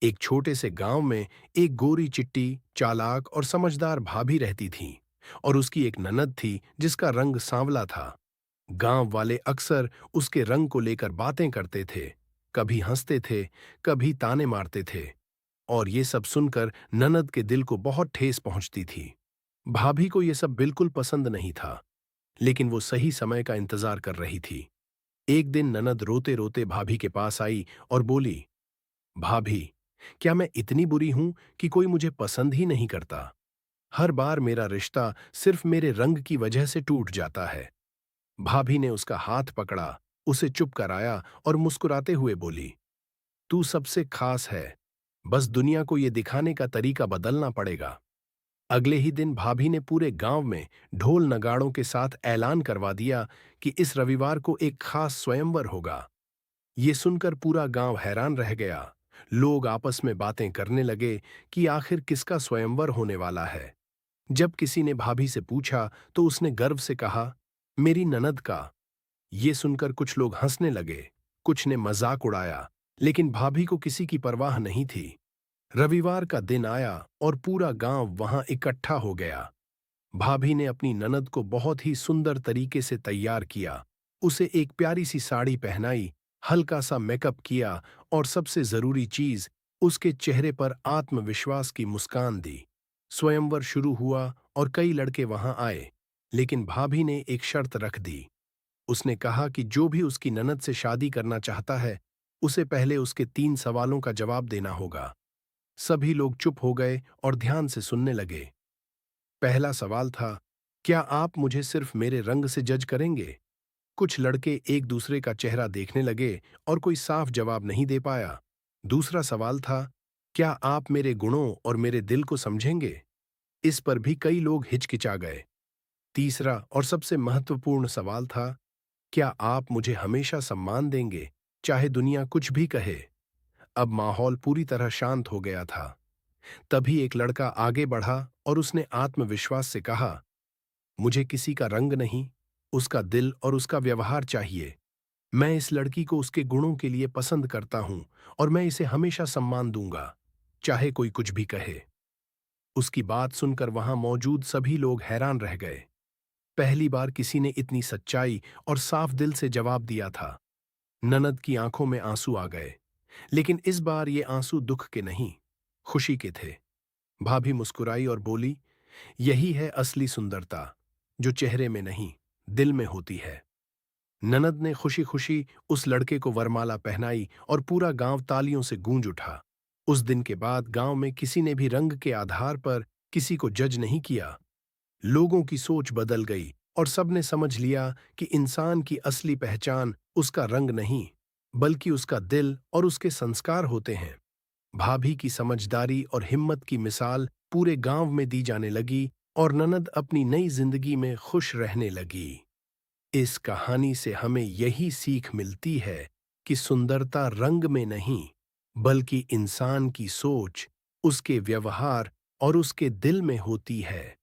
एक छोटे से गांव में एक गोरी चिट्टी, चालाक और समझदार भाभी रहती थी। और उसकी एक ननद थी जिसका रंग सांवला था। गांव वाले अक्सर उसके रंग को लेकर बातें करते थे। कभी हंसते थे, कभी ताने मारते थे। और ये सब सुनकर ननद के दिल को बहुत ठेस पहुंचती थी। भाभी को ये सब बिल्कुल पसंद नहीं था, लेकिन वो सही समय का इंतजार कर रही थी। एक दिन ननद रोते रोते भाभी के पास आई और बोली, भाभी, क्या मैं इतनी बुरी हूं कि कोई मुझे पसंद ही नहीं करता? हर बार मेरा रिश्ता सिर्फ मेरे रंग की वजह से टूट जाता है। भाभी ने उसका हाथ पकड़ा, उसे चुप कराया और मुस्कुराते हुए बोली, तू सबसे खास है। बस दुनिया को ये दिखाने का तरीका बदलना पड़ेगा। अगले ही दिन भाभी ने पूरे गांव में ढोल नगाड़ों के साथ ऐलान करवा दिया कि इस रविवार को एक खास स्वयंवर होगा। ये सुनकर पूरा गांव हैरान रह गया। लोग आपस में बातें करने लगे कि आखिर किसका स्वयंवर होने वाला है। जब किसी ने भाभी से पूछा तो उसने गर्व से कहा, मेरी ननद का। ये सुनकर कुछ लोग हंसने लगे, कुछ ने मजाक उड़ाया, लेकिन भाभी को किसी की परवाह नहीं थी। रविवार का दिन आया और पूरा गांव वहां इकट्ठा हो गया। भाभी ने अपनी ननद को बहुत ही सुंदर तरीके से तैयार किया। उसे एक प्यारी सी साड़ी पहनाई, हल्का सा मेकअप किया और सबसे जरूरी चीज, उसके चेहरे पर आत्मविश्वास की मुस्कान दी। स्वयंवर शुरू हुआ और कई लड़के वहां आए, लेकिन भाभी ने एक शर्त रख दी। उसने कहा कि जो भी उसकी ननद से शादी करना चाहता है, उसे पहले उसके 3 सवालों का जवाब देना होगा। सभी लोग चुप हो गए और ध्यान से सुनने लगे। पहला सवाल था, क्या आप मुझे सिर्फ मेरे रंग से जज करेंगे? कुछ लड़के एक दूसरे का चेहरा देखने लगे और कोई साफ जवाब नहीं दे पाया। दूसरा सवाल था, क्या आप मेरे गुणों और मेरे दिल को समझेंगे? इस पर भी कई लोग हिचकिचा गए। तीसरा और सबसे महत्वपूर्ण सवाल था, क्या आप मुझे हमेशा सम्मान देंगे, चाहे दुनिया कुछ भी कहे? अब माहौल पूरी तरह शांत हो गया था। तभी एक लड़का आगे बढ़ा और उसने आत्मविश्वास से कहा, मुझे किसी का रंग नहीं, उसका दिल और उसका व्यवहार चाहिए। मैं इस लड़की को उसके गुणों के लिए पसंद करता हूं और मैं इसे हमेशा सम्मान दूंगा, चाहे कोई कुछ भी कहे। उसकी बात सुनकर वहां मौजूद सभी लोग हैरान रह गए। पहली बार किसी ने इतनी सच्चाई और साफ दिल से जवाब दिया था। ननद की आंखों में आंसू आ गए, लेकिन इस बार ये आंसू दुख के नहीं, खुशी के थे। भाभी मुस्कुराई और बोली, यही है असली सुंदरता, जो चेहरे में नहीं, दिल में होती है। ननद ने खुशी खुशी उस लड़के को वरमाला पहनाई और पूरा गांव तालियों से गूंज उठा। उस दिन के बाद गांव में किसी ने भी रंग के आधार पर किसी को जज नहीं किया। लोगों की सोच बदल गई और सबने समझ लिया कि इंसान की असली पहचान उसका रंग नहीं, बल्कि उसका दिल और उसके संस्कार होते हैं। भाभी की समझदारी और हिम्मत की मिसाल पूरे गांव में दी जाने लगी और ननद अपनी नई जिंदगी में खुश रहने लगी। इस कहानी से हमें यही सीख मिलती है कि सुंदरता रंग में नहीं, बल्कि इंसान की सोच, उसके व्यवहार और उसके दिल में होती है।